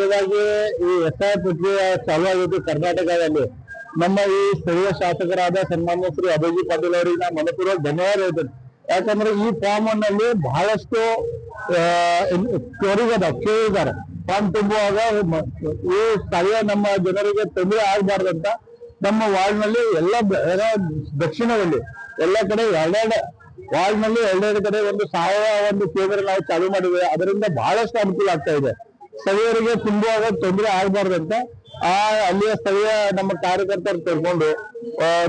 ಮೊದಲನೇದಾಗಿ ಈ SI ಪ್ರಕ್ರಿಯೆ ಚಾಲು ಆಗಿದ್ದು ಕರ್ನಾಟಕದಲ್ಲಿ ನಮ್ಮ ಈ ಸ್ಥಳೀಯ ಶಾಸಕರಾದ ಸನ್ಮಾನ್ಯ ಶ್ರೀ ಅಭಯಜಿ ಪಾಟೀಲ್ ಅವರಿಗೆ ನಾನು ಮನಪೂರ್ವಕ ಧನ್ಯವಾದ ಹೇಳ್ತೇನೆ. ಯಾಕಂದ್ರೆ ಈ ಫಾರ್ಮ್ ನಲ್ಲಿ ಬಹಳಷ್ಟು ಕೇಳಿದ್ದಾರೆ. ಫಾರ್ಮ್ ತುಂಬುವಾಗ ಈ ಸ್ಥಳೀಯ ನಮ್ಮ ಜನರಿಗೆ ತೊಂದರೆ ಆಗಬಾರ್ದಂತ ನಮ್ಮ ವಾರ್ಡ್ ನಲ್ಲಿ ದಕ್ಷಿಣದಲ್ಲಿ ಎಲ್ಲ ಕಡೆ ಎರಡೆರಡು ವಾರ್ಡ್ ನಲ್ಲಿ ಎರಡೆರಡು ಕಡೆ ಒಂದು ಸಾವಯವ ಕೇಂದ್ರ ನಾವು ಚಾಲೂ ಮಾಡಿದ್ದೇವೆ. ಅದರಿಂದ ಬಹಳಷ್ಟು ಅನುಕೂಲ ಆಗ್ತಾ ಇದೆ. ಸ್ಥಳೀಯರಿಗೆ ತುಂಬುವಾಗ ತೊಂದರೆ ಆಗಬಾರ್ದಂತ ಅಲ್ಲಿಯ ಸ್ಥಳೀಯ ನಮ್ಮ ಕಾರ್ಯಕರ್ತರು ತೆಗೆದುಕೊಂಡು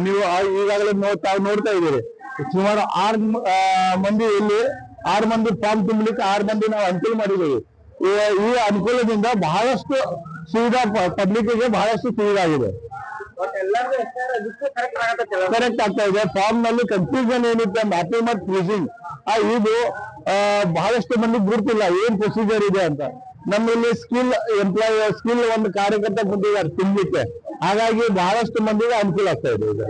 ನೀವು ಈಗಾಗಲೇ ತಾವು ನೋಡ್ತಾ ಇದ್ದೀರಿ. ಸುಮಾರು 6 ಮಂದಿ ಇಲ್ಲಿ 6 ಮಂದಿ ಫಾರ್ಮ್ ತುಂಬಲಿಕ್ಕೆ 6 ಮಂದಿ ನಾವು ಅನುಕೂಲ ಮಾಡಿದ್ದೀವಿ. ಈ ಅನುಕೂಲದಿಂದ ಬಹಳಷ್ಟು ಸುವಿಧಾ ಪಬ್ಲಿಕ್ಗೆ ಬಹಳಷ್ಟು ಸುವಿಧಾ ಆಗಿದೆ. ಕರೆಕ್ಟ್ ಆಗ್ತಾ ಇದೆ. ಫಾರ್ಮ್ ನಲ್ಲಿ ಕನ್ಫ್ಯೂಷನ್ ಏನಿತ್ತು ಮ್ಯಾಪಿಂಗ್ ಮತ್ತು ಫ್ರೀಸಿಂಗ್ ಇದು ಬಹಳಷ್ಟು ಮಂದಿ ಗುರುತಿಲ್ಲ ಏನ್ ಪ್ರೊಸೀಜರ್ ಇದೆ ಅಂತ. ನಮ್ಮಲ್ಲಿ ಸ್ಕಿಲ್ ಒಂದು ಕಾರ್ಯಕರ್ತ ಬಂದಿದ್ದಾರೆ ತುಂಬಲಿಕ್ಕೆ. ಹಾಗಾಗಿ ಬಹಳಷ್ಟು ಮಂದಿಗೆ ಅನುಕೂಲ ಆಗ್ತಾ ಇದೆ.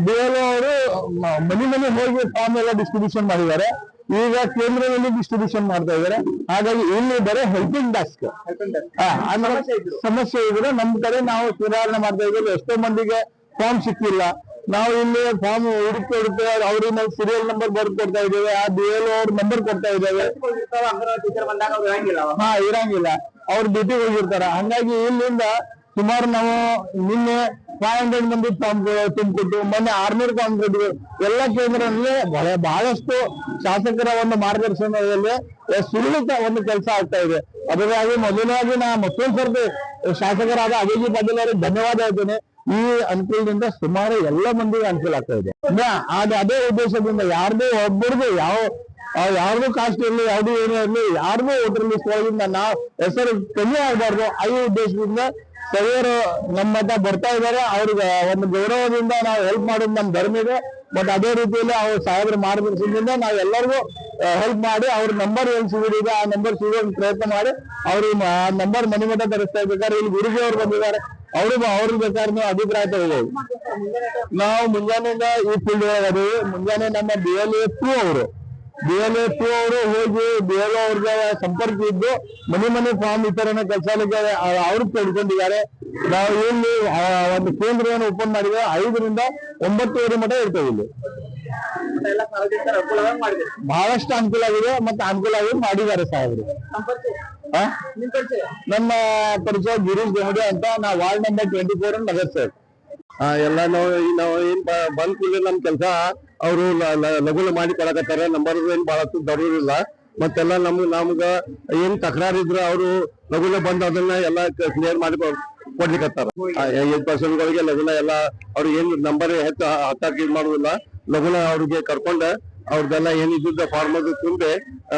BLO ಅವರು ಮನೆ ಹೋಗಿ ಫಾರ್ಮ್ ಎಲ್ಲ ಡಿಸ್ಟ್ರಿಬ್ಯೂಷನ್ ಮಾಡಿದ್ದಾರೆ. ಈಗ ಕೇಂದ್ರದಲ್ಲಿ ಡಿಸ್ಟ್ರಿಬ್ಯೂಷನ್ ಮಾಡ್ತಾ ಇದ್ದಾರೆ. ಹಾಗಾಗಿ ಇಲ್ಲಿ ಬರೀ ಹೆಲ್ಪಿಂಗ್ ಡೆಸ್ಕ್ ಸಮಸ್ಯೆ ಇದ್ರೆ ನಮ್ಮ ಕಡೆ ನಾವು ಸುಧಾರಣೆ ಮಾಡ್ತಾ ಇದ್ದೇವೆ. ಎಷ್ಟೋ ಮಂದಿಗೆ ಫಾರ್ಮ್ ಸಿಕ್ಕಿಲ್ಲ. ನಾವು ಇಲ್ಲಿ ಫಾರ್ಮ್ ಹುಡುಕಿ ಅವ್ರಿಗೆ ಸೀರಿಯಲ್ ನಂಬರ್ ಬರ್ದು ಕೊಡ್ತಾ ಇದ್ದೇವೆ. ಆ BLO ಅವ್ರ ನಂಬರ್ ಕೊಡ್ತಾ ಇದ್ದೇವೆ. ಇರಂಗಿಲ್ಲ, ಅವ್ರ ಡ್ಯೂಟಿಗೆ ಹೋಗಿರ್ತಾರ. ಹಂಗಾಗಿ ಇಲ್ಲಿಂದ ಸುಮಾರು ನಾವು ನಿನ್ನೆ 500 ಮಂದಿ ಫಾರ್ಮ್ ತುಂಬಿಕೊಟ್ಟು ಮೊನ್ನೆ 600 ಫಾರ್ಮ್ ಕೊಟ್ಟಿವಿ. ಎಲ್ಲ ಕೇಂದ್ರದಲ್ಲಿ ಬಹಳಷ್ಟು ಶಾಸಕರ ಒಂದು ಮಾರ್ಗದರ್ಶನದಲ್ಲಿ ಸುಲಲಿತ ಒಂದು ಕೆಲಸ ಆಗ್ತಾ ಇದೆ. ಅದರಾಗಿ ಮೊದಲಾಗಿ ನಾ ಮತ್ತೊಂದು ಸರ್ತಿ ಶಾಸಕರಾದ ಅಭಯಜಿ ಪಾಟೀಲ್ ಅವರಿಗೆ ಧನ್ಯವಾದ ಹೇಳ್ತೇನೆ. ಈ ಅನುಕೂಲದಿಂದ ಸುಮಾರು ಎಲ್ಲ ಮಂದಿಗೆ ಅನುಕೂಲ ಆಗ್ತಾ ಇದೆ. ಅದೇ ಉದ್ದೇಶದಿಂದ ಯಾರ್ದು ಒಬ್ಬರದು ಯಾರ್ದು ಕಾಸ್ಟ್ ಇರಲಿ, ಯಾವ್ದು ಏನೇ ಇರಲಿ, ಯಾರ್ದು ವೋಟರ್ ಲಿಸ್ಟ್ ಒಳಗಿಂದ ನಾವು ಹೆಸರು ಕಮ್ಮಿ ಆಗಬಾರ್ದು. ಈ ಉದ್ದೇಶದಿಂದ ಸ್ಥಳೀಯರು ನಮ್ಮ ಹತ್ರ ಬರ್ತಾ ಇದ್ದಾರೆ. ಅವ್ರಿಗೆ ಒಂದು ಗೌರವದಿಂದ ನಾವು ಹೆಲ್ಪ್ ಮಾಡೋದು ನಮ್ಮ ಧರ್ಮ ಇದೆ. ಬಟ್ ಅದೇ ರೀತಿಯಲ್ಲಿ ಅವ್ರ ಸಾಹೇಬರ ಮಾರ್ಗದರ್ಶನದಿಂದ ನಾವು ಎಲ್ಲರಿಗೂ ಹೆಲ್ಪ್ ಮಾಡಿ ಅವ್ರ ನಂಬರ್ ಎಲ್ಲಿ ಸಿಗೋದಿದೆ ಆ ನಂಬರ್ ಸಿಗೋ ಪ್ರಯತ್ನ ಮಾಡಿ ಅವ್ರಿಗೆ ಆ ನಂಬರ್ ಮನೆ ಮಠ ತರಿಸ್ತಾ ಇರ್ಬೇಕಾದ್ರೆ ಇಲ್ಲಿ ಗುರುಜಿ ಅವ್ರು ಬಂದಿದ್ದಾರೆ. ಅವ್ರಿಗೆ ಬೇಕಾದ್ರೆ ನೀವು ಅಭಿಪ್ರಾಯ ತಗೋಬಹುದು. ನಾವು ಮುಂಜಾನೆಯಿಂದ ಈ ಫೀಲ್ಡ್ ಒಳಗಡೆ ಮುಂಜಾನೆ ನಮ್ಮ BLO 2 ಅವರು ಹೋಗಿ BLO ಅವ್ರಿಗೆ ಸಂಪರ್ಕ ಇದ್ದು ಮನೆ ಫಾರ್ಮ್ ವಿತರಣೆ ಕೆಲಸಕ್ಕೆ ಅವ್ರು ಪಡ್ಕೊಂಡಿದ್ದಾರೆ. ನಾವು ಇಲ್ಲಿ ಒಂದು ಕೇಂದ್ರವನ್ನು ಓಪನ್ ಮಾಡಿದ್ರೆ 5 ರಿಂದ 9 ಮಠ ಇರ್ತೇವೆ. ಇಲ್ಲಿ ಬಹಳಷ್ಟು ಅನುಕೂಲ ಆಗಿದೆ ಮತ್ತೆ ಅನುಕೂಲ ಆಗಿ ಮಾಡಿದ್ದಾರೆ ಸಾಹೇಬರು. ನಮ್ಮ ಪರಿಚಯ ಗಿರೀಶ್ ಗೋಮಡೆ ಅಂತ. ನಾವು ವಾರ್ಡ್ ನಂಬರ್ 24 ನಗರ ಸರ್. ಎಲ್ಲ ನಾವು ಏನ್ ಬಂದ್ ಕೂಡಲೇ ನಮ್ ಕೆಲಸ ಅವರು ಲಘು ಮಾಡಿ ಕೊಡಕತ್ತಾರ. ನಂಬರ್ ಏನ್ ಬಹಳಷ್ಟು ದೊಡ್ಡದಿಲ್ಲ. ಮತ್ತೆಲ್ಲ ನಮ್ಗ ಏನ್ ತಕರಾರು ಇದ್ರು ಅವರು ಲಘುನ ಬಂದು ಅದನ್ನ ಎಲ್ಲ ಕ್ಲಿಯರ್ ಮಾಡಿ ಕೊಡ್ಲಿಕ್ಕತ್ತಾರ. 8% ಗಳಿಗೆ ಲಘುನ ಎಲ್ಲ ಅವ್ರಿಗೆ ಏನ್ ನಂಬರ್ ಹತ್ತಾಕಿ ಇದ್ ಮಾಡುದಿಲ್ಲ. ಲಘುನ ಅವ್ರಿಗೆ ಕರ್ಕೊಂಡ ಅವ್ರದ್ದೆಲ್ಲ ಏನಿದ್ದ ಫಾರ್ಮ್ ತುಂಬಿ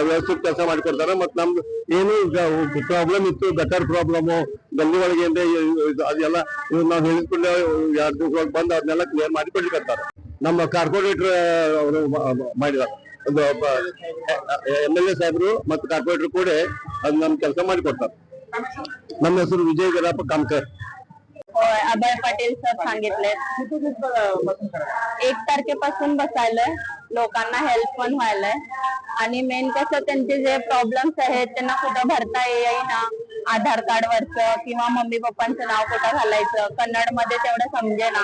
ವ್ಯವಸ್ಥಿತ ಕೆಲಸ ಮಾಡಿಕೊಡ್ತಾರ. ಮತ್ ನಮ್ದು ಏನು ಪ್ರಾಬ್ಲಮ್ ಇತ್ತು, ಗಟರ್ ಪ್ರಾಬ್ಲಮ್ ಗಲ್ಲಿ ಒಳಗೆ ಅದೆಲ್ಲ ನಾವ್ ಹೇಳಿದ್ಕೊಂಡೆ 2 ದಿವಸ ಬಂದು ಅದನ್ನೆಲ್ಲ ಕ್ಲಿಯರ್ ಮಾಡಿ ಕೊಡ್ಲಿಕ್ಕತ್ತಾರ. ನಮ್ಮ ಕಾರ್ಪೊರೇಟರ್ ಅವರು ಮಾಡಿದಾರೆ. ಒಂದು MLA ಸಾಹೇಬರು ಮತ್ತು ಕಾರ್ಪೊರೇಟರ್ ಕೂಡ ಅದ್ ನಮ್ ಕೆಲಸ ಮಾಡಿಕೊಡ್ತಾರೆ. ನಮ್ಮ ಹೆಸರು विजय गराप कामकर. अभय पाटील सर सांगितले 1 तारखेपासून बसायलंय. लोकांना हेल्प पण व्हायलंय. आणि मेन कसं त्यांचे जे प्रॉब्लेम्स आहेत त्यांना कुठं भरता येईना. आधार कार्ड वरचं किंवा मम्मी पप्पांचं नाव कुठं घालायचं कन्नड मध्ये तेवढं समजेना.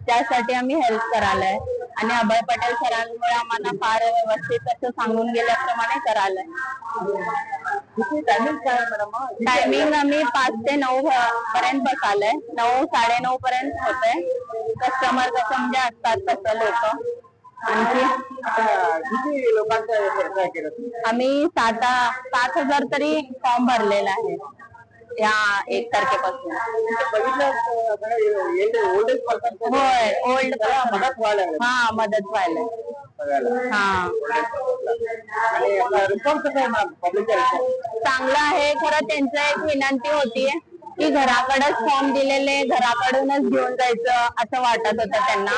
त्यासाठी आम्ही हेल्प करायलाय. आणि अभय पटेल सरांमुळे आम्हाला फार व्यवस्थित असं सांगून गेल्याप्रमाणे करायलंय. टायमिंग आम्ही 5 ते 9 पर्यंत बसायलंय. 9 9:30 पर्यंत होतंय. कस्टमर कसं म्हणजे असतात तसं लोक. आणखी आम्ही 7,000 तरी फॉर्म भरलेला आहे या 1 तारखेपासून. होय, ओल्ड मदत व्हायला. चांगलं आहे. खरं त्यांचं एक विनंती होती की घराकडेच फॉर्म दिलेले घराकडूनच घेऊन जायचं असं वाटत होतं त्यांना.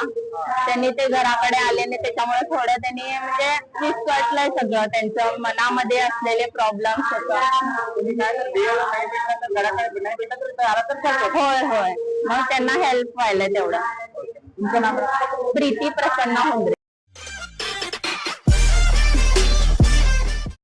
त्यांनी ते घराकडे आले नाही. त्याच्यामुळे थोडं त्यांनी म्हणजे विस्कटलंय सगळं. त्यांचं मनामध्ये असलेले प्रॉब्लेम्स होतं. होय, मग त्यांना हेल्प व्हायला तेवढं. प्रीती प्रसन्न हुंद्रे.